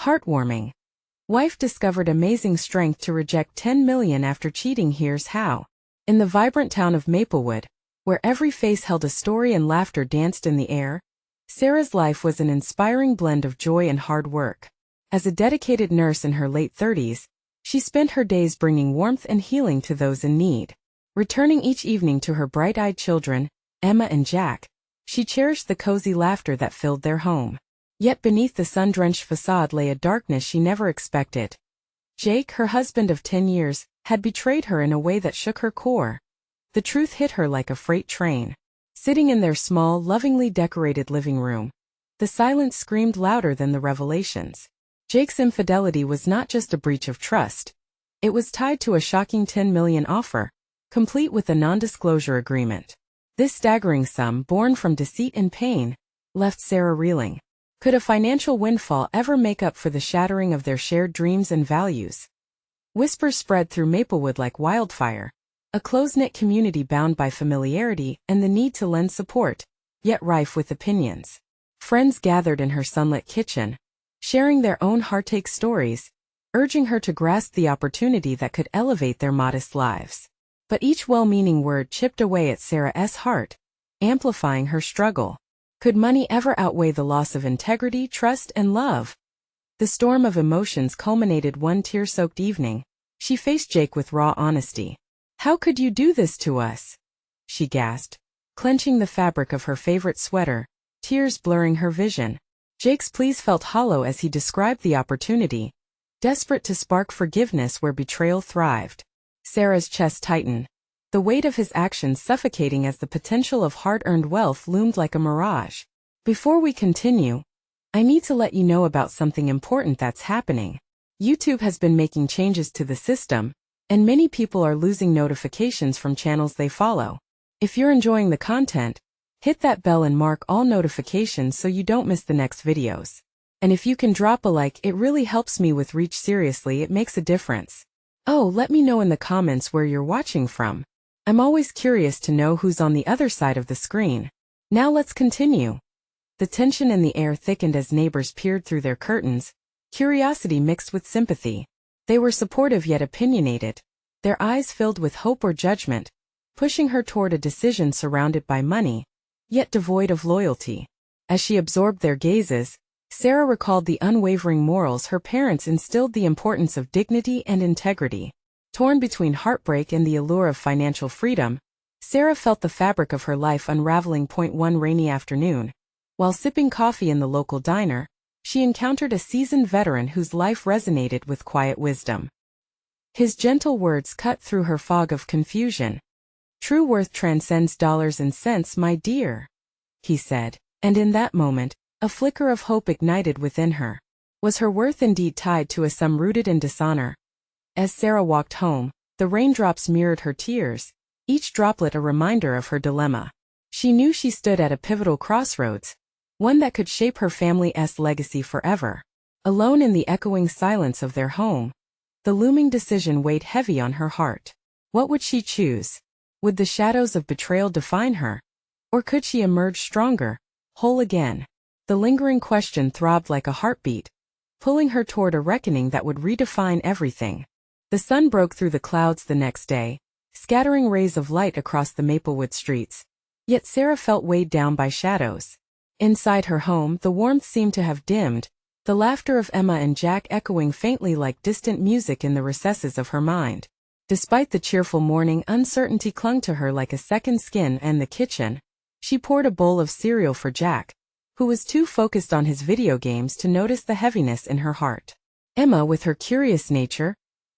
Heartwarming. Wife discovered amazing strength to reject 10 million after cheating. Here's how. In the vibrant town of Maplewood, where every face held a story and laughter danced in the air, Sarah's life was an inspiring blend of joy and hard work. As a dedicated nurse in her late 30s, she spent her days bringing warmth and healing to those in need. Returning each evening to her bright-eyed children, Emma and Jack, she cherished the cozy laughter that filled their home. Yet beneath the sun-drenched facade lay a darkness she never expected. Jake, her husband of 10 years, had betrayed her in a way that shook her core. The truth hit her like a freight train. Sitting in their small, lovingly decorated living room, the silence screamed louder than the revelations. Jake's infidelity was not just a breach of trust. It was tied to a shocking 10 million offer, complete with a non-disclosure agreement. This staggering sum, born from deceit and pain, left Sarah reeling. Could a financial windfall ever make up for the shattering of their shared dreams and values? Whispers spread through Maplewood like wildfire, a close-knit community bound by familiarity and the need to lend support, yet rife with opinions. Friends gathered in her sunlit kitchen, sharing their own heartache stories, urging her to grasp the opportunity that could elevate their modest lives. But each well-meaning word chipped away at Sarah's heart, amplifying her struggle. Could money ever outweigh the loss of integrity, trust, and love? The storm of emotions culminated one tear-soaked evening. She faced Jake with raw honesty. "How could you do this to us?" she gasped, clenching the fabric of her favorite sweater, tears blurring her vision. Jake's pleas felt hollow as he described the opportunity, desperate to spark forgiveness where betrayal thrived. Sarah's chest tightened, the weight of his actions suffocating as the potential of hard-earned wealth loomed like a mirage. "Before we continue, I need to let you know about something important that's happening. YouTube has been making changes to the system, and many people are losing notifications from channels they follow. If you're enjoying the content, hit that bell and mark all notifications so you don't miss the next videos. And if you can drop a like, it really helps me with reach. Seriously, it makes a difference. Oh, let me know in the comments where you're watching from. I'm always curious to know who's on the other side of the screen. Now let's continue." The tension in the air thickened as neighbors peered through their curtains, curiosity mixed with sympathy. They were supportive yet opinionated, their eyes filled with hope or judgment, pushing her toward a decision surrounded by money, yet devoid of loyalty. As she absorbed their gazes, Sarah recalled the unwavering morals her parents instilled, the importance of dignity and integrity. Torn between heartbreak and the allure of financial freedom, Sarah felt the fabric of her life unraveling. One rainy afternoon, while sipping coffee in the local diner, she encountered a seasoned veteran whose life resonated with quiet wisdom. His gentle words cut through her fog of confusion. "True worth transcends dollars and cents, my dear," he said, and in that moment, a flicker of hope ignited within her. Was her worth indeed tied to a sum rooted in dishonor? As Sarah walked home, the raindrops mirrored her tears, each droplet a reminder of her dilemma. She knew she stood at a pivotal crossroads, one that could shape her family's legacy forever. Alone in the echoing silence of their home, the looming decision weighed heavy on her heart. What would she choose? Would the shadows of betrayal define her? Or could she emerge stronger, whole again? The lingering question throbbed like a heartbeat, pulling her toward a reckoning that would redefine everything. The sun broke through the clouds the next day, scattering rays of light across the Maplewood streets. Yet Sarah felt weighed down by shadows. Inside her home, the warmth seemed to have dimmed, the laughter of Emma and Jack echoing faintly like distant music in the recesses of her mind. Despite the cheerful morning, uncertainty clung to her like a second skin. In the kitchen, she poured a bowl of cereal for Jack, who was too focused on his video games to notice the heaviness in her heart. Emma, with her curious nature,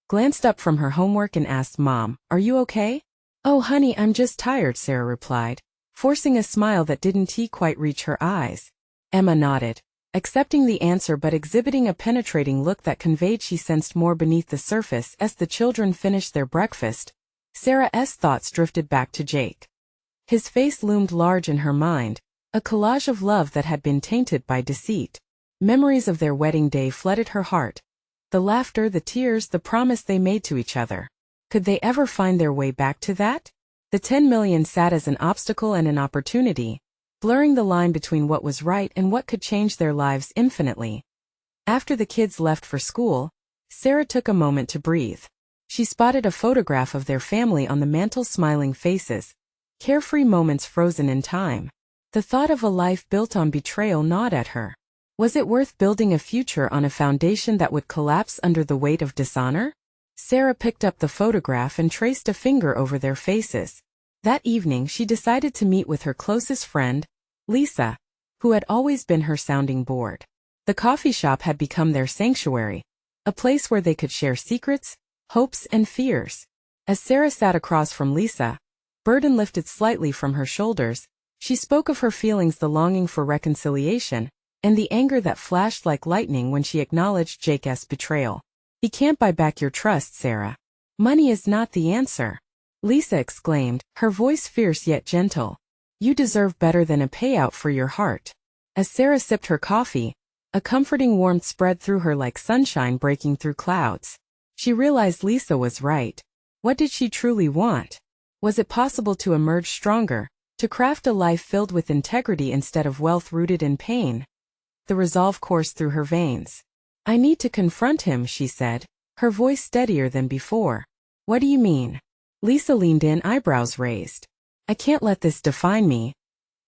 glanced up from her homework and asked, "Mom, are you okay?" "Oh honey, I'm just tired," Sarah replied, forcing a smile that didn't quite reach her eyes. Emma nodded, accepting the answer but exhibiting a penetrating look that conveyed she sensed more beneath the surface. As the children finished their breakfast, Sarah's thoughts drifted back to Jake. His face loomed large in her mind, a collage of love that had been tainted by deceit. Memories of their wedding day flooded her heart. The laughter, the tears, the promise they made to each other. Could they ever find their way back to that? The 10 million sat as an obstacle and an opportunity, blurring the line between what was right and what could change their lives infinitely. After the kids left for school, Sarah took a moment to breathe. She spotted a photograph of their family on the mantel, smiling faces, carefree moments frozen in time. The thought of a life built on betrayal gnawed at her. Was it worth building a future on a foundation that would collapse under the weight of dishonor? Sarah picked up the photograph and traced a finger over their faces. That evening she decided to meet with her closest friend, Lisa, who had always been her sounding board. The coffee shop had become their sanctuary, a place where they could share secrets, hopes, and fears. As Sarah sat across from Lisa, burden lifted slightly from her shoulders, she spoke of her feelings, the longing for reconciliation, and the anger that flashed like lightning when she acknowledged Jake's betrayal. "He can't buy back your trust, Sarah. Money is not the answer," Lisa exclaimed, her voice fierce yet gentle. "You deserve better than a payout for your heart." As Sarah sipped her coffee, a comforting warmth spread through her like sunshine breaking through clouds. She realized Lisa was right. What did she truly want? Was it possible to emerge stronger, to craft a life filled with integrity instead of wealth rooted in pain? The resolve coursed through her veins. "I need to confront him," she said, her voice steadier than before. "What do you mean?" Lisa leaned in, eyebrows raised. "I can't let this define me.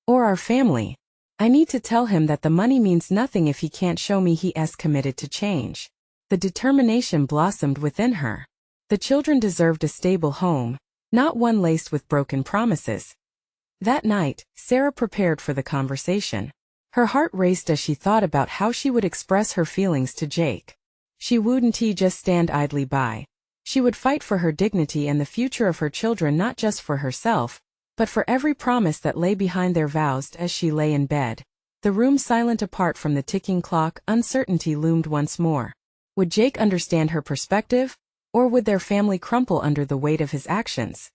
Or our family. I need to tell him that the money means nothing if he can't show me he's committed to change." The determination blossomed within her. The children deserved a stable home, not one laced with broken promises. That night, Sarah prepared for the conversation. Her heart raced as she thought about how she would express her feelings to Jake. She wouldn't just stand idly by. She would fight for her dignity and the future of her children, not just for herself, but for every promise that lay behind their vows. As she lay in bed, the room silent apart from the ticking clock, uncertainty loomed once more. Would Jake understand her perspective, or would their family crumple under the weight of his actions?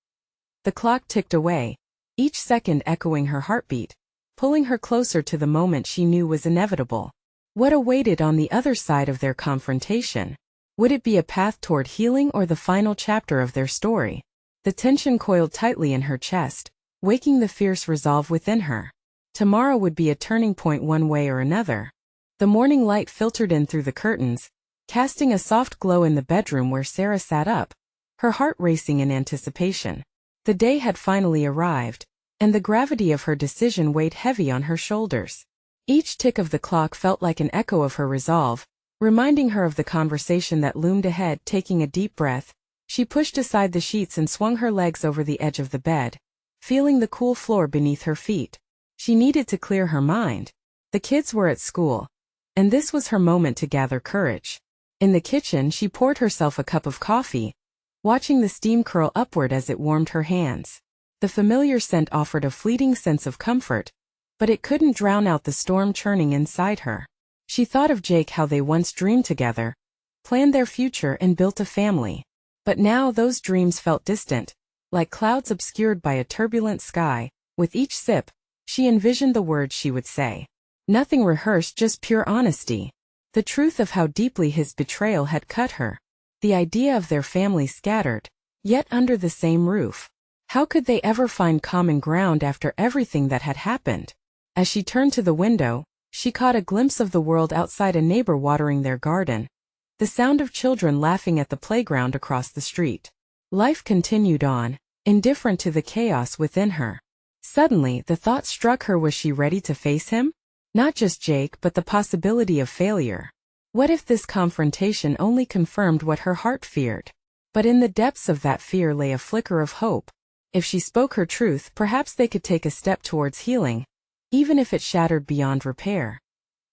The clock ticked away, each second echoing her heartbeat, pulling her closer to the moment she knew was inevitable. What awaited on the other side of their confrontation? Would it be a path toward healing or the final chapter of their story? The tension coiled tightly in her chest, waking the fierce resolve within her. Tomorrow would be a turning point one way or another. The morning light filtered in through the curtains, casting a soft glow in the bedroom where Sarah sat up, her heart racing in anticipation. The day had finally arrived, and the gravity of her decision weighed heavy on her shoulders. Each tick of the clock felt like an echo of her resolve, reminding her of the conversation that loomed ahead. Taking a deep breath, she pushed aside the sheets and swung her legs over the edge of the bed, feeling the cool floor beneath her feet. She needed to clear her mind. The kids were at school, and this was her moment to gather courage. In the kitchen, she poured herself a cup of coffee, watching the steam curl upward as it warmed her hands. The familiar scent offered a fleeting sense of comfort, but it couldn't drown out the storm churning inside her. She thought of Jake, how they once dreamed together, planned their future and built a family. But now those dreams felt distant, like clouds obscured by a turbulent sky. With each sip, she envisioned the words she would say. Nothing rehearsed, just pure honesty. The truth of how deeply his betrayal had cut her. The idea of their family scattered, yet under the same roof. How could they ever find common ground after everything that had happened? As she turned to the window, she caught a glimpse of the world outside, a neighbor watering their garden, the sound of children laughing at the playground across the street. Life continued on, indifferent to the chaos within her. Suddenly, the thought struck her: was she ready to face him? Not just Jake, but the possibility of failure. What if this confrontation only confirmed what her heart feared? But in the depths of that fear lay a flicker of hope. If she spoke her truth, perhaps they could take a step towards healing, even if it shattered beyond repair.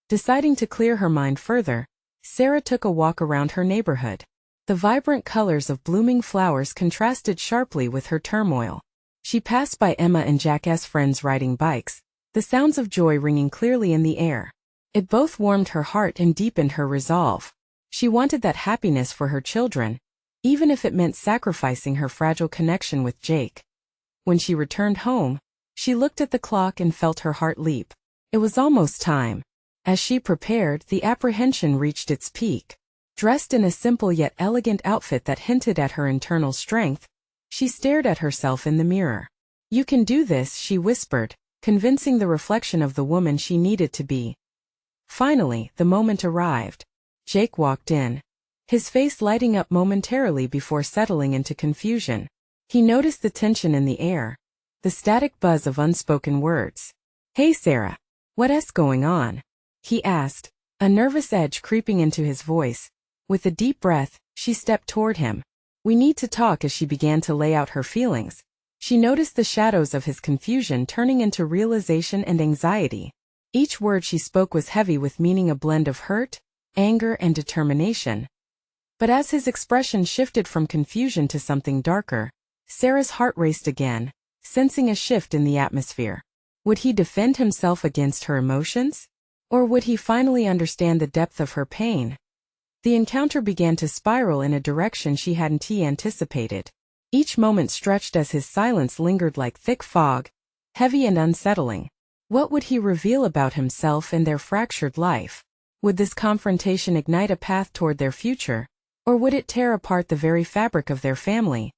Deciding to clear her mind further, Sarah took a walk around her neighborhood. The vibrant colors of blooming flowers contrasted sharply with her turmoil. She passed by Emma and Jack's friends riding bikes, the sounds of joy ringing clearly in the air. It both warmed her heart and deepened her resolve. She wanted that happiness for her children, even if it meant sacrificing her fragile connection with Jake. When she returned home, she looked at the clock and felt her heart leap. It was almost time. As she prepared, the apprehension reached its peak. Dressed in a simple yet elegant outfit that hinted at her internal strength, she stared at herself in the mirror. "You can do this," she whispered, convincing the reflection of the woman she needed to be. Finally, the moment arrived. Jake walked in, his face lighting up momentarily before settling into confusion. He noticed the tension in the air, the static buzz of unspoken words. "Hey Sarah, what's going on?" he asked, a nervous edge creeping into his voice. With a deep breath, she stepped toward him. "We need to talk." As she began to lay out her feelings, she noticed the shadows of his confusion turning into realization and anxiety. Each word she spoke was heavy with meaning, a blend of hurt, anger, and determination. But as his expression shifted from confusion to something darker, Sarah's heart raced again, sensing a shift in the atmosphere. Would he defend himself against her emotions? Or would he finally understand the depth of her pain? The encounter began to spiral in a direction she hadn't anticipated. Each moment stretched as his silence lingered like thick fog, heavy and unsettling. What would he reveal about himself and their fractured life? Would this confrontation ignite a path toward their future, or would it tear apart the very fabric of their family?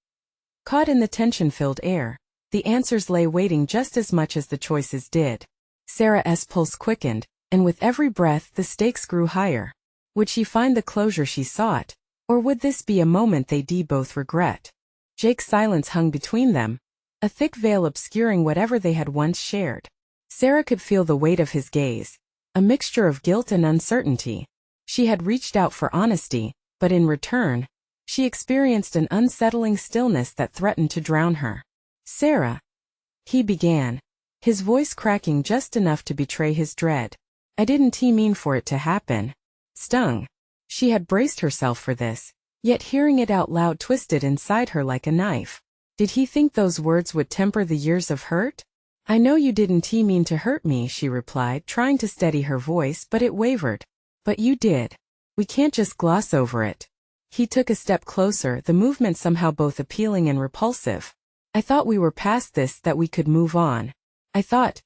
Caught in the tension-filled air, the answers lay waiting just as much as the choices did. Sarah's pulse quickened, and with every breath the stakes grew higher. Would she find the closure she sought, or would this be a moment they'd both regret? Jake's silence hung between them, a thick veil obscuring whatever they had once shared. Sarah could feel the weight of his gaze, a mixture of guilt and uncertainty. She had reached out for honesty, but in return, she experienced an unsettling stillness that threatened to drown her. "Sarah," he began, his voice cracking just enough to betray his dread. "I didn't mean for it to happen." Stung. She had braced herself for this, yet hearing it out loud twisted inside her like a knife. Did he think those words would temper the years of hurt? "I know you didn't mean to hurt me," she replied, trying to steady her voice, but it wavered. "But you did. We can't just gloss over it." He took a step closer, the movement somehow both appealing and repulsive. "I thought we were past this, that we could move on. I thought—"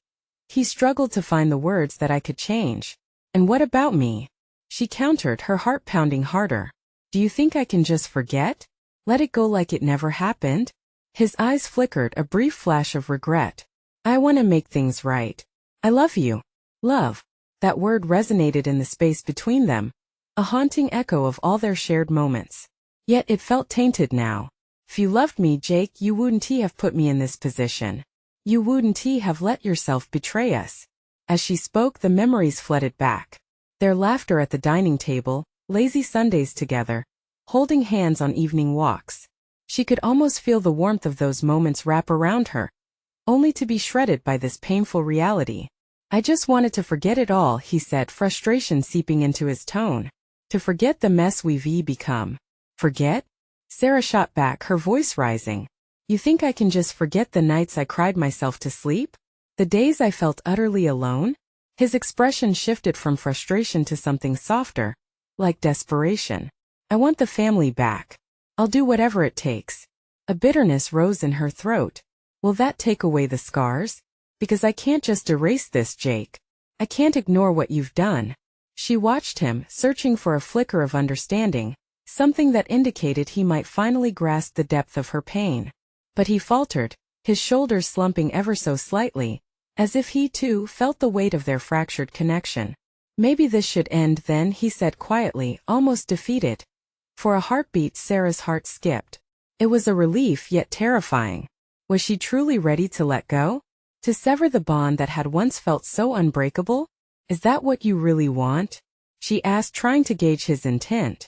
He struggled to find the words, "that I could change." "And what about me?" she countered, her heart pounding harder. "Do you think I can just forget? Let it go like it never happened?" His eyes flickered, a brief flash of regret. "I want to make things right. I love you." Love. That word resonated in the space between them, a haunting echo of all their shared moments. Yet it felt tainted now. "If you loved me, Jake, you wouldn't have put me in this position. You wouldn't have let yourself betray us." As she spoke, the memories flooded back. Their laughter at the dining table, lazy Sundays together, holding hands on evening walks. She could almost feel the warmth of those moments wrap around her, only to be shredded by this painful reality. "I just wanted to forget it all," he said, frustration seeping into his tone. "To forget the mess we've become." "Forget?" Sarah shot back, her voice rising. "You think I can just forget the nights I cried myself to sleep? The days I felt utterly alone?" His expression shifted from frustration to something softer, like desperation. "I want the family back. I'll do whatever it takes." A bitterness rose in her throat. "Will that take away the scars? Because I can't just erase this, Jake. I can't ignore what you've done." She watched him, searching for a flicker of understanding, something that indicated he might finally grasp the depth of her pain. But he faltered, his shoulders slumping ever so slightly, as if he too felt the weight of their fractured connection. "Maybe this should end then," he said quietly, almost defeated. For a heartbeat, Sarah's heart skipped. It was a relief yet terrifying. Was she truly ready to let go? To sever the bond that had once felt so unbreakable? "Is that what you really want?" she asked, trying to gauge his intent.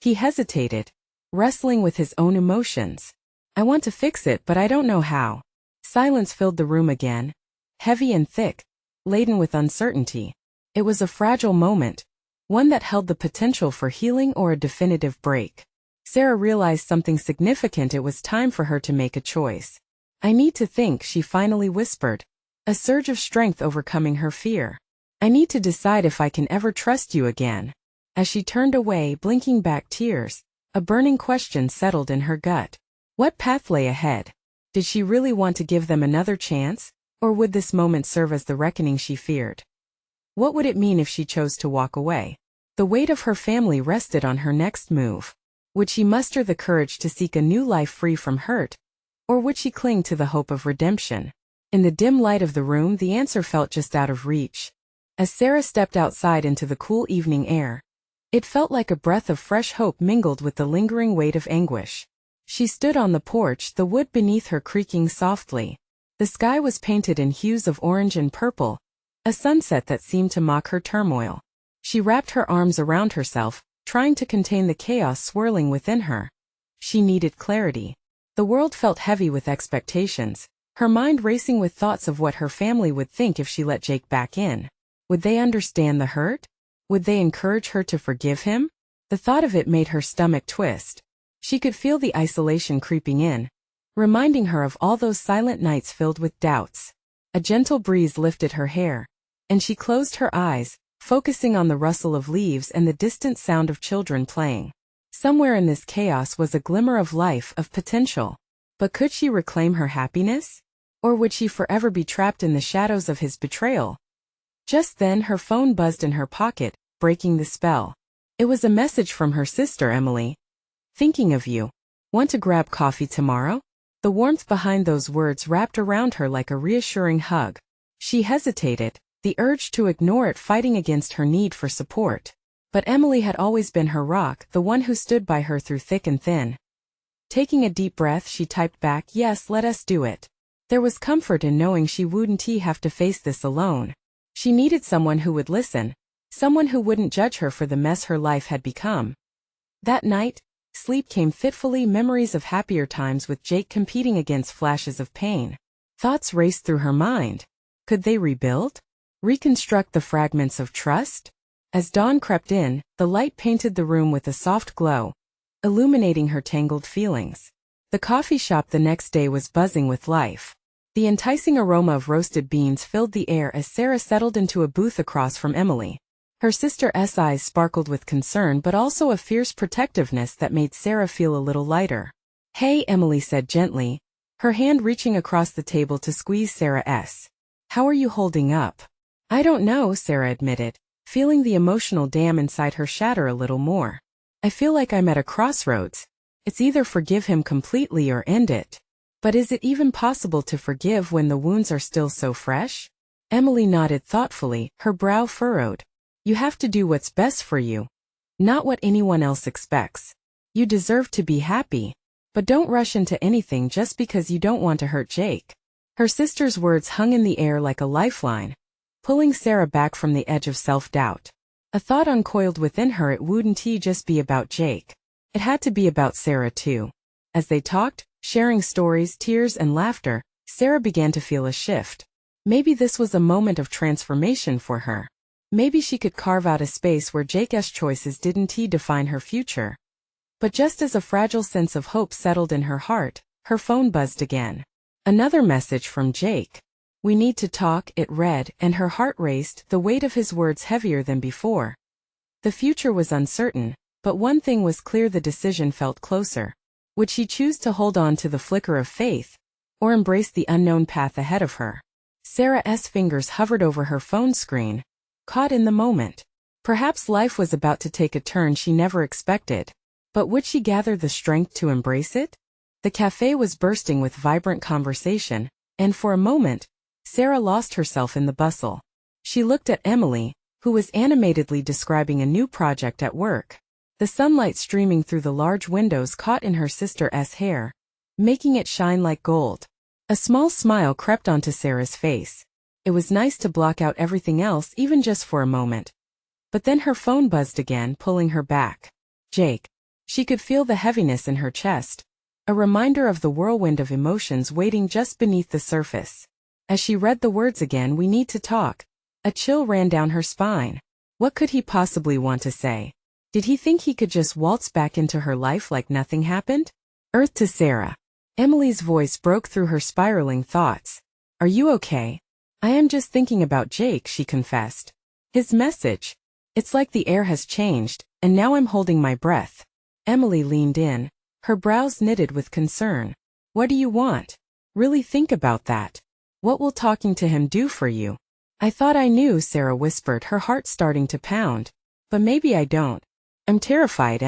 He hesitated, wrestling with his own emotions. "I want to fix it, but I don't know how." Silence filled the room again, heavy and thick, laden with uncertainty. It was a fragile moment, one that held the potential for healing or a definitive break. Sarah realized something significant. It was time for her to make a choice. "I need to think," she finally whispered, a surge of strength overcoming her fear. "I need to decide if I can ever trust you again." As she turned away, blinking back tears, a burning question settled in her gut. What path lay ahead? Did she really want to give them another chance, or would this moment serve as the reckoning she feared? What would it mean if she chose to walk away? The weight of her family rested on her next move. Would she muster the courage to seek a new life free from hurt, or would she cling to the hope of redemption? In the dim light of the room, the answer felt just out of reach. As Sarah stepped outside into the cool evening air, It felt like a breath of fresh hope mingled with the lingering weight of anguish. She stood on the porch, the wood beneath her creaking softly. The sky was painted in hues of orange and purple, a sunset that seemed to mock her turmoil. She wrapped her arms around herself, trying to contain the chaos swirling within her. She needed clarity. The world felt heavy with expectations, her mind racing with thoughts of what her family would think if she let Jake back in. Would they understand the hurt? Would they encourage her to forgive him? The thought of it made her stomach twist. She could feel the isolation creeping in, reminding her of all those silent nights filled with doubts. A gentle breeze lifted her hair, and she closed her eyes, focusing on the rustle of leaves and the distant sound of children playing. Somewhere in this chaos was a glimmer of life, of potential. But could she reclaim her happiness? Or would she forever be trapped in the shadows of his betrayal? Just then her phone buzzed in her pocket, breaking the spell. It was a message from her sister Emily. "Thinking of you. Want to grab coffee tomorrow?" The warmth behind those words wrapped around her like a reassuring hug. She hesitated, the urge to ignore it fighting against her need for support. But Emily had always been her rock, the one who stood by her through thick and thin. Taking a deep breath, she typed back, "Yes, let us do it." There was comfort in knowing she wouldn't have to face this alone. She needed someone who would listen, someone who wouldn't judge her for the mess her life had become. That night, sleep came fitfully, memories of happier times with Jake competing against flashes of pain. Thoughts raced through her mind. Could they rebuild? Reconstruct the fragments of trust? As dawn crept in, the light painted the room with a soft glow, illuminating her tangled feelings. The coffee shop the next day was buzzing with life. The enticing aroma of roasted beans filled the air as Sarah settled into a booth across from Emily. Her sister's eyes sparkled with concern but also a fierce protectiveness that made Sarah feel a little lighter. "Hey," Emily said gently, her hand reaching across the table to squeeze Sarah's. "How are you holding up?" "I don't know," Sarah admitted, feeling the emotional dam inside her shatter a little more. "I feel like I'm at a crossroads. It's either forgive him completely or end it. But is it even possible to forgive when the wounds are still so fresh?" Emily nodded thoughtfully, her brow furrowed. "You have to do what's best for you, not what anyone else expects. You deserve to be happy, but don't rush into anything just because you don't want to hurt Jake." Her sister's words hung in the air like a lifeline, pulling Sarah back from the edge of self-doubt. A thought uncoiled within her: it wouldn't just be about Jake. It had to be about Sarah too. As they talked, sharing stories, tears, and laughter, Sarah began to feel a shift. Maybe this was a moment of transformation for her. Maybe she could carve out a space where Jake's choices didn't define her future. But just as a fragile sense of hope settled in her heart, her phone buzzed again. Another message from Jake. "We need to talk," it read, and her heart raced, the weight of his words heavier than before. The future was uncertain, but one thing was clear: the decision felt closer. Would she choose to hold on to the flicker of faith, or embrace the unknown path ahead of her? Sarah's fingers hovered over her phone screen, caught in the moment. Perhaps life was about to take a turn she never expected. But would she gather the strength to embrace it? The cafe was bursting with vibrant conversation, and for a moment, Sarah lost herself in the bustle. She looked at Emily, who was animatedly describing a new project at work. The sunlight streaming through the large windows caught in her sister's hair, making it shine like gold. A small smile crept onto Sarah's face. It was nice to block out everything else, even just for a moment. But then her phone buzzed again, pulling her back. Jake. She could feel the heaviness in her chest, a reminder of the whirlwind of emotions waiting just beneath the surface. As she read the words again, "We need to talk," a chill ran down her spine. What could he possibly want to say? Did he think he could just waltz back into her life like nothing happened? Earth to Sarah. Emily's voice broke through her spiraling thoughts. "Are you okay?" "I am just thinking about Jake," she confessed. "His message. It's like the air has changed, and now I'm holding my breath." Emily leaned in, her brows knitted with concern. "What do you want? Really think about that. What will talking to him do for you?" "I thought I knew," Sarah whispered, her heart starting to pound. "But maybe I don't. I'm terrified,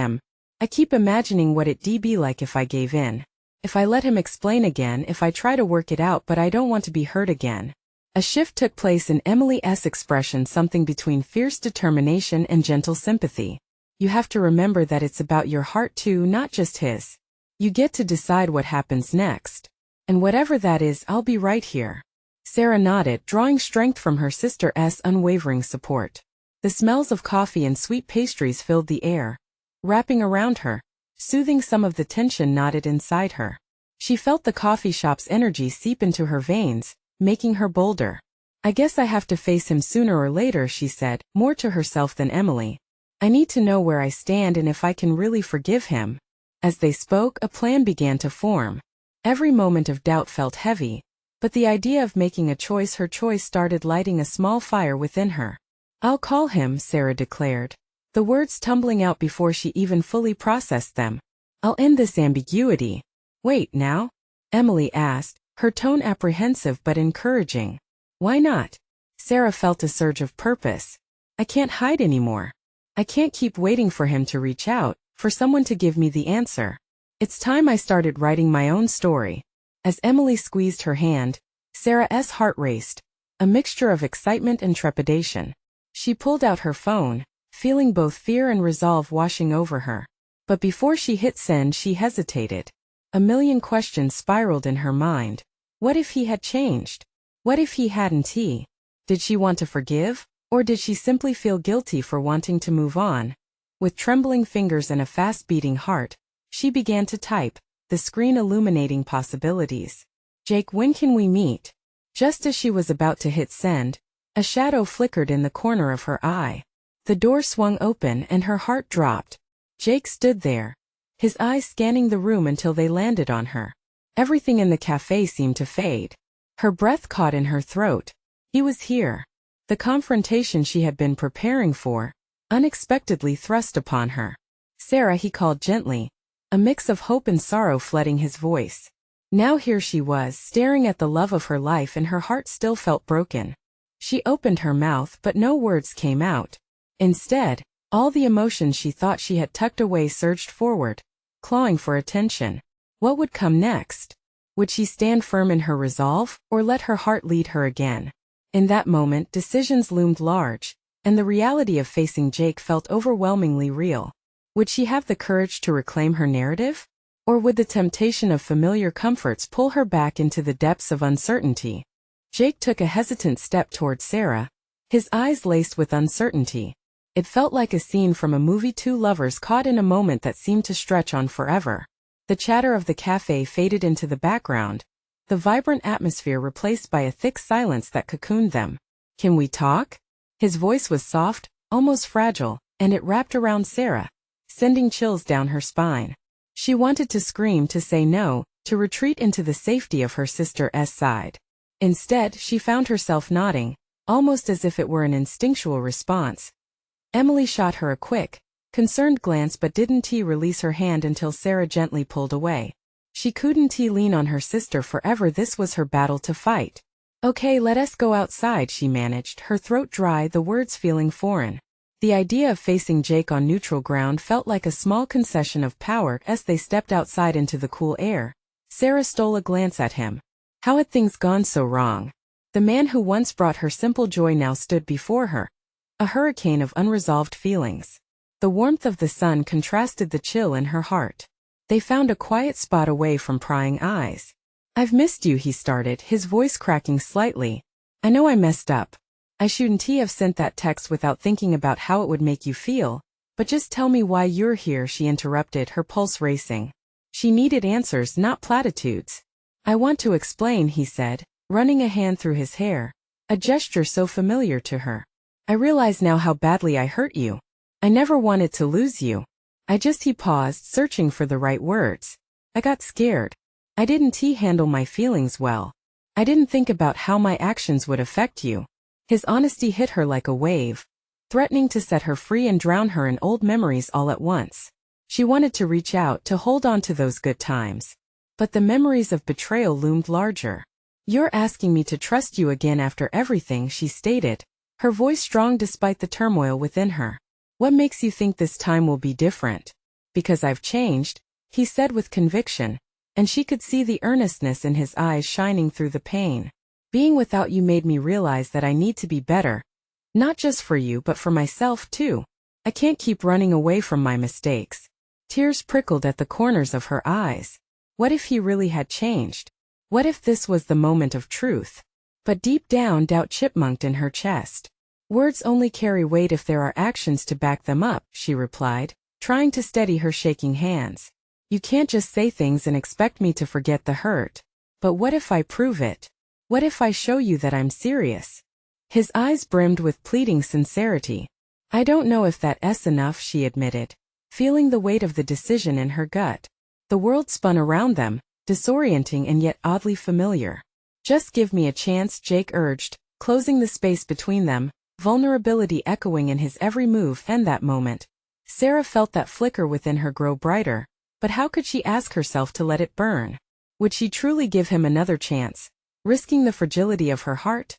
I keep imagining what it'd be like if I gave in. If I let him explain again, if I try to work it out, but I don't want to be hurt again." A shift took place in Emily's expression, something between fierce determination and gentle sympathy. You have to remember that it's about your heart too, not just his. You get to decide what happens next. And whatever that is, I'll be right here. Sarah nodded, drawing strength from her sister's unwavering support. The smells of coffee and sweet pastries filled the air, wrapping around her, soothing some of the tension knotted inside her. She felt the coffee shop's energy seep into her veins, making her bolder. I guess I have to face him sooner or later, she said, more to herself than Emily. I need to know where I stand and if I can really forgive him. As they spoke, a plan began to form. Every moment of doubt felt heavy, but the idea of making her choice started lighting a small fire within her. I'll call him, Sarah declared, the words tumbling out before she even fully processed them. I'll end this ambiguity. Wait, now? Emily asked, her tone apprehensive but encouraging. Why not? Sarah felt a surge of purpose. I can't hide anymore. I can't keep waiting for him to reach out, for someone to give me the answer. It's time I started writing my own story. As Emily squeezed her hand, Sarah's heart raced, a mixture of excitement and trepidation. She pulled out her phone, feeling both fear and resolve washing over her. But before she hit send, she hesitated. A million questions spiraled in her mind. What if he had changed? What if he hadn't? Did she want to forgive? Or did she simply feel guilty for wanting to move on? With trembling fingers and a fast-beating heart, she began to type, the screen illuminating possibilities. Jake, when can we meet? Just as she was about to hit send, a shadow flickered in the corner of her eye. The door swung open and her heart dropped. Jake stood there, his eyes scanning the room until they landed on her. Everything in the cafe seemed to fade. Her breath caught in her throat. He was here. The confrontation she had been preparing for, unexpectedly thrust upon her. Sarah, he called gently, a mix of hope and sorrow flooding his voice. Now here she was, staring at the love of her life, and her heart still felt broken. She opened her mouth, but no words came out. Instead, all the emotions she thought she had tucked away surged forward, clawing for attention. What would come next? Would she stand firm in her resolve, or let her heart lead her again? In that moment, decisions loomed large, and the reality of facing Jake felt overwhelmingly real. Would she have the courage to reclaim her narrative? Or would the temptation of familiar comforts pull her back into the depths of uncertainty? Jake took a hesitant step toward Sarah, his eyes laced with uncertainty. It felt like a scene from a movie, two lovers caught in a moment that seemed to stretch on forever. The chatter of the cafe faded into the background, the vibrant atmosphere replaced by a thick silence that cocooned them. Can we talk? His voice was soft, almost fragile, and it wrapped around Sarah, sending chills down her spine. She wanted to scream, to say no, to retreat into the safety of her sister's side. Instead, she found herself nodding, almost as if it were an instinctual response. Emily shot her a quick, concerned glance but didn't release her hand until Sarah gently pulled away. She couldn't lean on her sister forever, this was her battle to fight. Okay, let us go outside, she managed, her throat dry, the words feeling foreign. The idea of facing Jake on neutral ground felt like a small concession of power. As they stepped outside into the cool air, Sarah stole a glance at him. How had things gone so wrong? The man who once brought her simple joy now stood before her, a hurricane of unresolved feelings. The warmth of the sun contrasted the chill in her heart. They found a quiet spot away from prying eyes. I've missed you, he started, his voice cracking slightly. I know I messed up. I shouldn't have sent that text without thinking about how it would make you feel. But just tell me why you're here, she interrupted, her pulse racing. She needed answers, not platitudes. I want to explain, he said, running a hand through his hair, a gesture so familiar to her. I realize now how badly I hurt you. I never wanted to lose you. He paused, searching for the right words. I got scared. I didn't handle my feelings well. I didn't think about how my actions would affect you. His honesty hit her like a wave, threatening to set her free and drown her in old memories all at once. She wanted to reach out, to hold on to those good times. But the memories of betrayal loomed larger. You're asking me to trust you again after everything, she stated, her voice strong despite the turmoil within her. What makes you think this time will be different? Because I've changed, he said with conviction, and she could see the earnestness in his eyes shining through the pain. Being without you made me realize that I need to be better. Not just for you but for myself too. I can't keep running away from my mistakes. Tears prickled at the corners of her eyes. What if he really had changed? What if this was the moment of truth? But deep down, doubt chipmunked in her chest. Words only carry weight if there are actions to back them up, she replied, trying to steady her shaking hands. You can't just say things and expect me to forget the hurt. But what if I prove it? What if I show you that I'm serious? His eyes brimmed with pleading sincerity. I don't know if that's enough, she admitted, feeling the weight of the decision in her gut. The world spun around them, disorienting and yet oddly familiar. Just give me a chance, Jake urged, closing the space between them, vulnerability echoing in his every move. And that moment, Sarah felt that flicker within her grow brighter, but how could she ask herself to let it burn? Would she truly give him another chance, risking the fragility of her heart?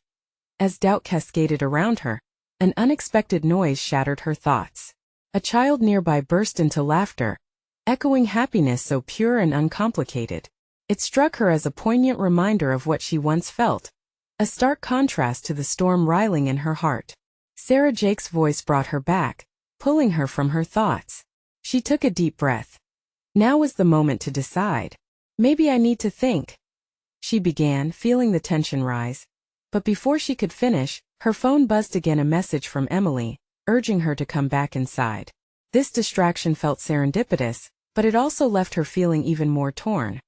As doubt cascaded around her, an unexpected noise shattered her thoughts. A child nearby burst into laughter, echoing happiness so pure and uncomplicated. It struck her as a poignant reminder of what she once felt, a stark contrast to the storm riling in her heart. Sarah Jake's voice brought her back, pulling her from her thoughts. She took a deep breath. Now was the moment to decide. Maybe I need to think, she began, feeling the tension rise. But before she could finish, her phone buzzed again, a message from Emily, urging her to come back inside. This distraction felt serendipitous, but it also left her feeling even more torn.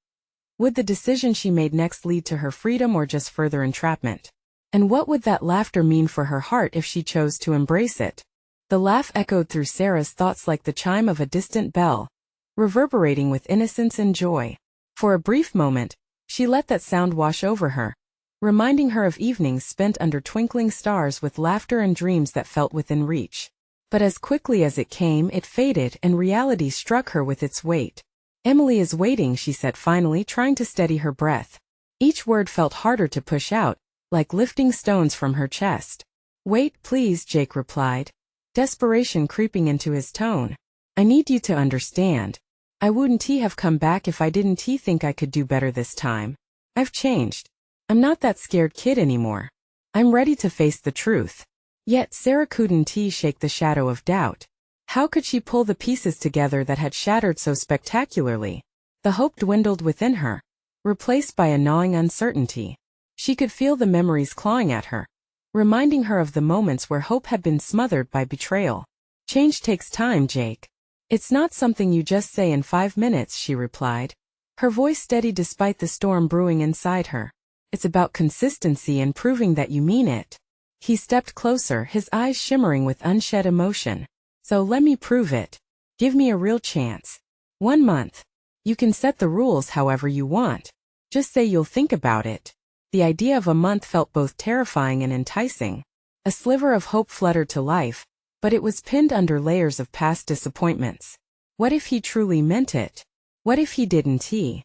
Would the decision she made next lead to her freedom or just further entrapment? And what would that laughter mean for her heart if she chose to embrace it? The laugh echoed through Sarah's thoughts like the chime of a distant bell, reverberating with innocence and joy. For a brief moment, she let that sound wash over her, reminding her of evenings spent under twinkling stars with laughter and dreams that felt within reach. But as quickly as it came, it faded and reality struck her with its weight. Emily is waiting, she said finally, trying to steady her breath. Each word felt harder to push out, like lifting stones from her chest. Wait, please, Jake replied, desperation creeping into his tone. I need you to understand. I wouldn't have come back if I didn't think I could do better this time. I've changed. I'm not that scared kid anymore. I'm ready to face the truth. Yet Sarah couldn't shake the shadow of doubt. How could she pull the pieces together that had shattered so spectacularly? The hope dwindled within her, replaced by a gnawing uncertainty. She could feel the memories clawing at her, reminding her of the moments where hope had been smothered by betrayal. Change takes time, Jake. It's not something you just say in 5 minutes, she replied, her voice steady despite the storm brewing inside her. It's about consistency and proving that you mean it. He stepped closer, his eyes shimmering with unshed emotion. So let me prove it. Give me a real chance. 1 month. You can set the rules however you want. Just say you'll think about it. The idea of a month felt both terrifying and enticing. A sliver of hope fluttered to life, but it was pinned under layers of past disappointments. What if he truly meant it? What if he didn't? The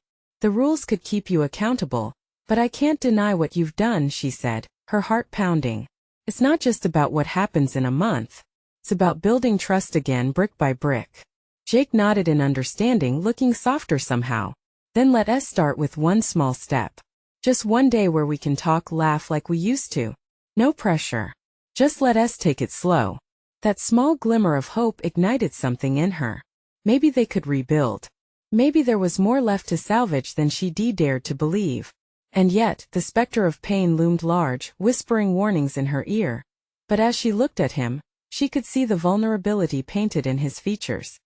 rules could keep you accountable, but I can't deny what you've done, she said, her heart pounding. It's not just about what happens in a month. It's about building trust again, brick by brick. Jake nodded in understanding, looking softer somehow. Then let us start with one small step. Just one day where we can talk, laugh like we used to. No pressure. Just let us take it slow. That small glimmer of hope ignited something in her. Maybe they could rebuild. Maybe there was more left to salvage than she dared to believe. And yet, the specter of pain loomed large, whispering warnings in her ear. But as she looked at him, she could see the vulnerability painted in his features.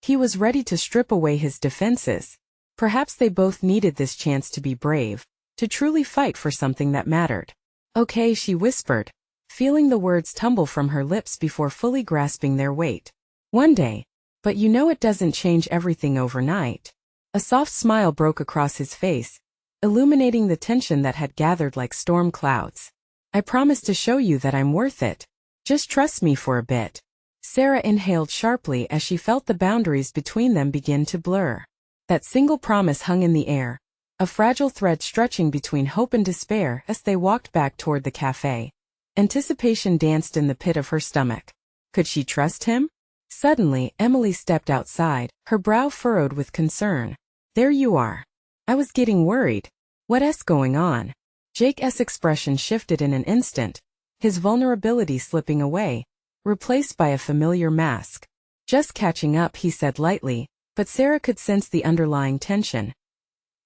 He was ready to strip away his defenses. Perhaps they both needed this chance to be brave, to truly fight for something that mattered. Okay, she whispered, feeling the words tumble from her lips before fully grasping their weight. One day. But you know it doesn't change everything overnight. A soft smile broke across his face, illuminating the tension that had gathered like storm clouds. I promise to show you that I'm worth it. Just trust me for a bit. Sarah inhaled sharply as she felt the boundaries between them begin to blur. That single promise hung in the air, a fragile thread stretching between hope and despair as they walked back toward the cafe. Anticipation danced in the pit of her stomach. Could she trust him? Suddenly, Emily stepped outside, her brow furrowed with concern. There you are. I was getting worried. What's going on? Jake's expression shifted in an instant, his vulnerability slipping away, replaced by a familiar mask. "Just catching up," he said lightly, but Sarah could sense the underlying tension.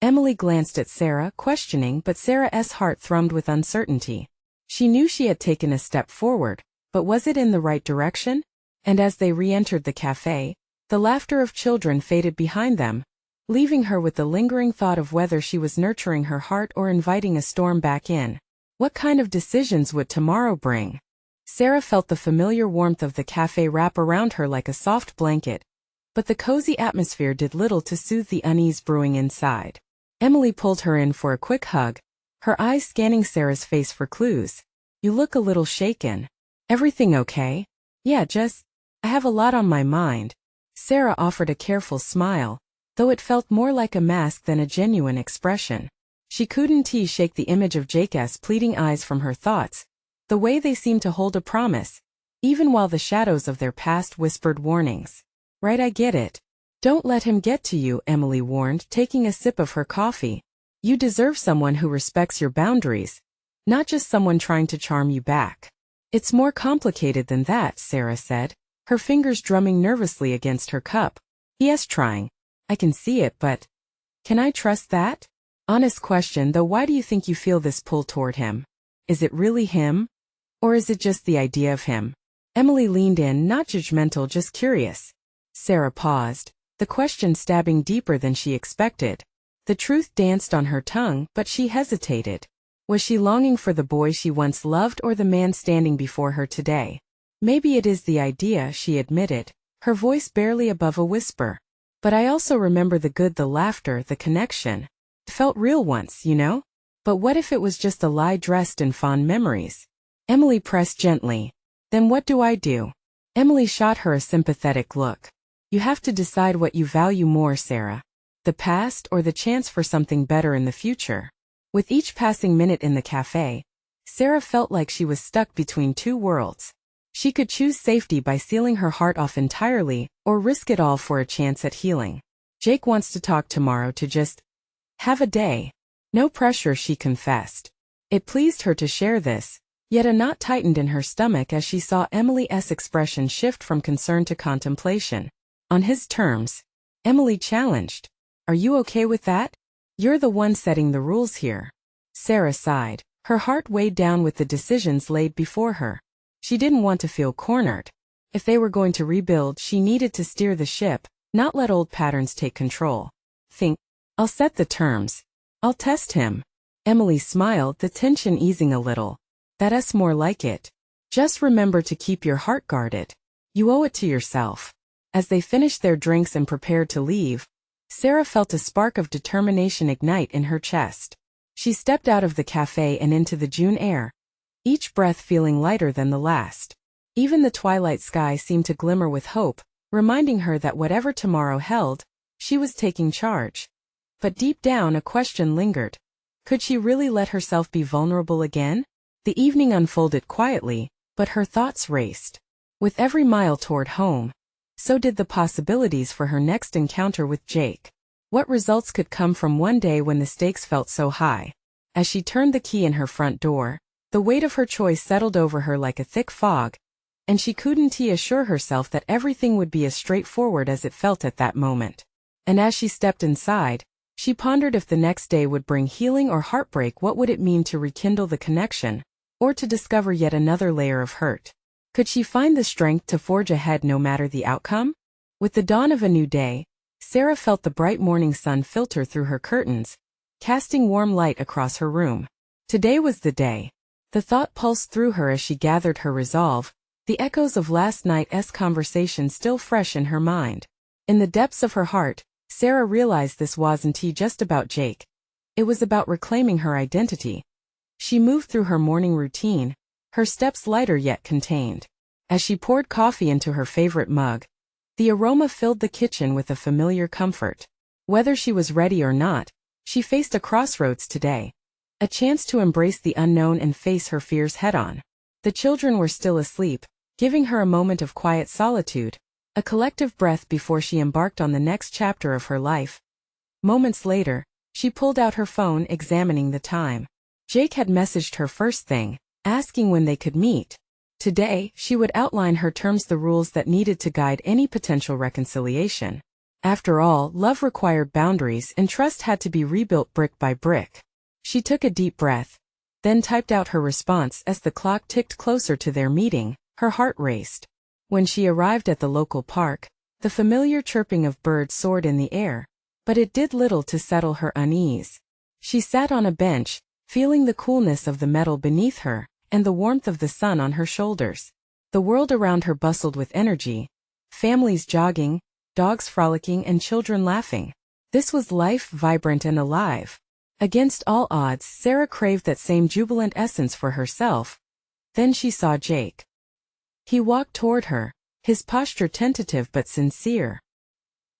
Emily glanced at Sarah, questioning, but Sarah's heart thrummed with uncertainty. She knew she had taken a step forward, but was it in the right direction? And as they re-entered the cafe, the laughter of children faded behind them, leaving her with the lingering thought of whether she was nurturing her heart or inviting a storm back in. What kind of decisions would tomorrow bring? Sarah felt the familiar warmth of the cafe wrap around her like a soft blanket, but the cozy atmosphere did little to soothe the unease brewing inside. Emily pulled her in for a quick hug, her eyes scanning Sarah's face for clues. "You look a little shaken. Everything okay?" "Yeah, I have a lot on my mind." Sarah offered a careful smile, though it felt more like a mask than a genuine expression. She couldn't shake the image of Jake's pleading eyes from her thoughts, the way they seemed to hold a promise, even while the shadows of their past whispered warnings. "Right, I get it. Don't let him get to you," Emily warned, taking a sip of her coffee. "You deserve someone who respects your boundaries, not just someone trying to charm you back." "It's more complicated than that," Sarah said, her fingers drumming nervously against her cup. "Yes, trying. I can see it, but can I trust that?" "Honest question though, why do you think you feel this pull toward him? Is it really him? Or is it just the idea of him?" Emily leaned in, not judgmental, just curious. Sarah paused, the question stabbing deeper than she expected. The truth danced on her tongue, but she hesitated. Was she longing for the boy she once loved or the man standing before her today? "Maybe it is the idea," she admitted, her voice barely above a whisper. "But I also remember the good, the laughter, the connection. It felt real once, you know? But what if it was just a lie dressed in fond memories?" Emily pressed gently. "Then what do I do?" Emily shot her a sympathetic look. "You have to decide what you value more, Sarah. The past or the chance for something better in the future." With each passing minute in the cafe, Sarah felt like she was stuck between two worlds. She could choose safety by sealing her heart off entirely, or risk it all for a chance at healing. "Jake wants to talk tomorrow to just have a day. No pressure," she confessed. It pleased her to share this, yet a knot tightened in her stomach as she saw Emily's expression shift from concern to contemplation. "On his terms," Emily challenged. "Are you okay with that? You're the one setting the rules here." Sarah sighed, her heart weighed down with the decisions laid before her. She didn't want to feel cornered. If they were going to rebuild, she needed to steer the ship, not let old patterns take control. "I'll set the terms. I'll test him." Emily smiled, the tension easing a little. "That's more like it. Just remember to keep your heart guarded. You owe it to yourself." As they finished their drinks and prepared to leave, Sarah felt a spark of determination ignite in her chest. She stepped out of the cafe and into the June air, each breath feeling lighter than the last. Even the twilight sky seemed to glimmer with hope, reminding her that whatever tomorrow held, she was taking charge. But deep down a question lingered. Could she really let herself be vulnerable again? The evening unfolded quietly, but her thoughts raced. With every mile toward home, so did the possibilities for her next encounter with Jake. What results could come from one day when the stakes felt so high? As she turned the key in her front door, the weight of her choice settled over her like a thick fog, and she couldn't assure herself that everything would be as straightforward as it felt at that moment. And as she stepped inside, she pondered if the next day would bring healing or heartbreak. What would it mean to rekindle the connection, or to discover yet another layer of hurt? Could she find the strength to forge ahead no matter the outcome? With the dawn of a new day, Sarah felt the bright morning sun filter through her curtains, casting warm light across her room. Today was the day. The thought pulsed through her as she gathered her resolve, the echoes of last night's conversation still fresh in her mind. In the depths of her heart, Sarah realized this wasn't just about Jake. It was about reclaiming her identity. She moved through her morning routine, her steps lighter yet contained. As she poured coffee into her favorite mug, the aroma filled the kitchen with a familiar comfort. Whether she was ready or not, she faced a crossroads today. A chance to embrace the unknown and face her fears head-on. The children were still asleep, giving her a moment of quiet solitude, a collective breath before she embarked on the next chapter of her life. Moments later, she pulled out her phone, examining the time. Jake had messaged her first thing, asking when they could meet. Today, she would outline her terms, the rules that needed to guide any potential reconciliation. After all, love required boundaries and trust had to be rebuilt brick by brick. She took a deep breath, then typed out her response. As the clock ticked closer to their meeting, her heart raced. When she arrived at the local park, the familiar chirping of birds soared in the air, but it did little to settle her unease. She sat on a bench, feeling the coolness of the metal beneath her, and the warmth of the sun on her shoulders. The world around her bustled with energy. Families jogging, dogs frolicking, and children laughing. This was life, vibrant and alive. Against all odds, Sarah craved that same jubilant essence for herself. Then she saw Jake. He walked toward her, his posture tentative but sincere.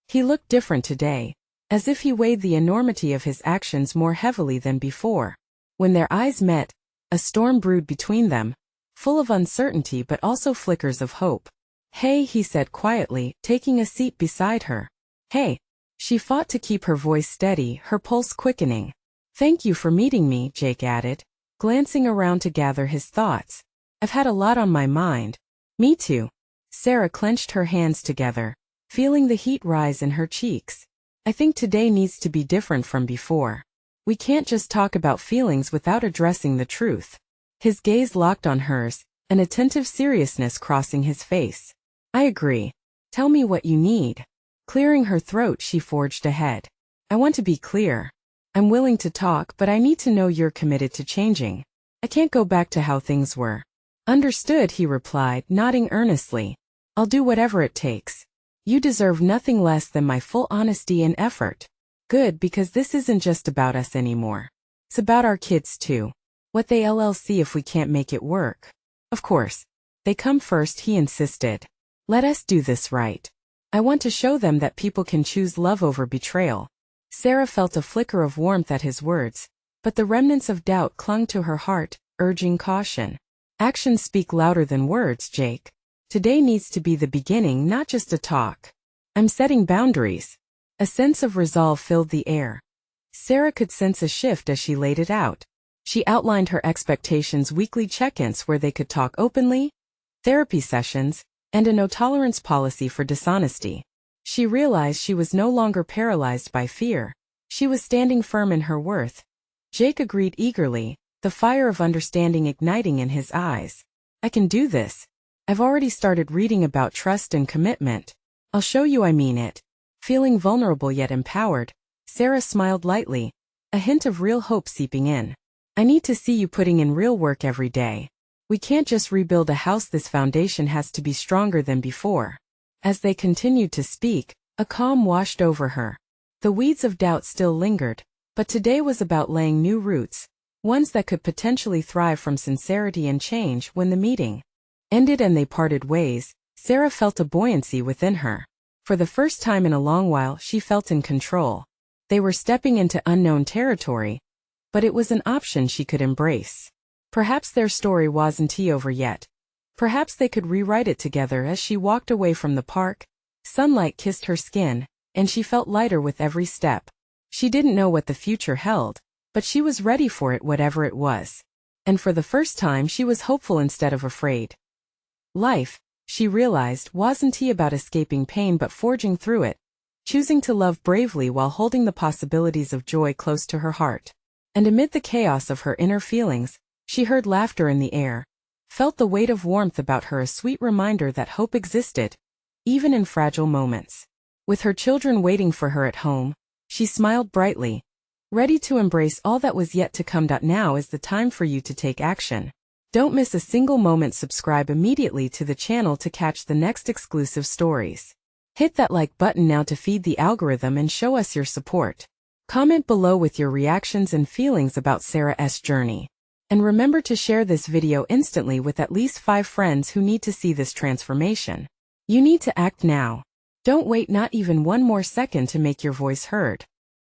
He looked different today, as if he weighed the enormity of his actions more heavily than before. When their eyes met, a storm brewed between them, full of uncertainty but also flickers of hope. "Hey," he said quietly, taking a seat beside her. "Hey." She fought to keep her voice steady, her pulse quickening. "Thank you for meeting me," Jake added, glancing around to gather his thoughts. "I've had a lot on my mind." "Me too." Sarah clenched her hands together, feeling the heat rise in her cheeks. "I think today needs to be different from before. We can't just talk about feelings without addressing the truth." His gaze locked on hers, an attentive seriousness crossing his face. "I agree. Tell me what you need." Clearing her throat, she forged ahead. "I want to be clear. I'm willing to talk, but I need to know you're committed to changing. I can't go back to how things were." "Understood," he replied, nodding earnestly. "I'll do whatever it takes. You deserve nothing less than my full honesty and effort." "Good, because this isn't just about us anymore. It's about our kids too. What they LLC if we can't make it work?" "Of course. They come first," he insisted. "Let us do this right. I want to show them that people can choose love over betrayal." Sarah felt a flicker of warmth at his words, but the remnants of doubt clung to her heart, urging caution. "Actions speak louder than words, Jake. Today needs to be the beginning, not just a talk. I'm setting boundaries." A sense of resolve filled the air. Sarah could sense a shift as she laid it out. She outlined her expectations: weekly check-ins where they could talk openly, therapy sessions, and a no-tolerance policy for dishonesty. She realized she was no longer paralyzed by fear. She was standing firm in her worth. Jake agreed eagerly, the fire of understanding igniting in his eyes. "I can do this. I've already started reading about trust and commitment. I'll show you I mean it." Feeling vulnerable yet empowered, Sarah smiled lightly, a hint of real hope seeping in. "I need to see you putting in real work every day. We can't just rebuild a house, this foundation has to be stronger than before." As they continued to speak, a calm washed over her. The weeds of doubt still lingered, but today was about laying new roots, ones that could potentially thrive from sincerity and change. When the meeting ended and they parted ways, Sarah felt a buoyancy within her. For the first time in a long while, she felt in control. They were stepping into unknown territory, but it was an option she could embrace. Perhaps their story wasn't over yet. Perhaps they could rewrite it together. As she walked away from the park, sunlight kissed her skin, and she felt lighter with every step. She didn't know what the future held, but she was ready for it, whatever it was. And for the first time she was hopeful instead of afraid. Life, she realized, wasn't about escaping pain but forging through it, choosing to love bravely while holding the possibilities of joy close to her heart. And amid the chaos of her inner feelings, she heard laughter in the air, felt the weight of warmth about her, a sweet reminder that hope existed, even in fragile moments. With her children waiting for her at home, she smiled brightly, ready to embrace all that was yet to come. Now is the time for you to take action. Don't miss a single moment. Subscribe immediately to the channel to catch the next exclusive stories. Hit that like button now to feed the algorithm and show us your support. Comment below with your reactions and feelings about Sarah's journey. And remember to share this video instantly with at least 5 friends who need to see this transformation. You need to act now. Don't wait not even one more second to make your voice heard.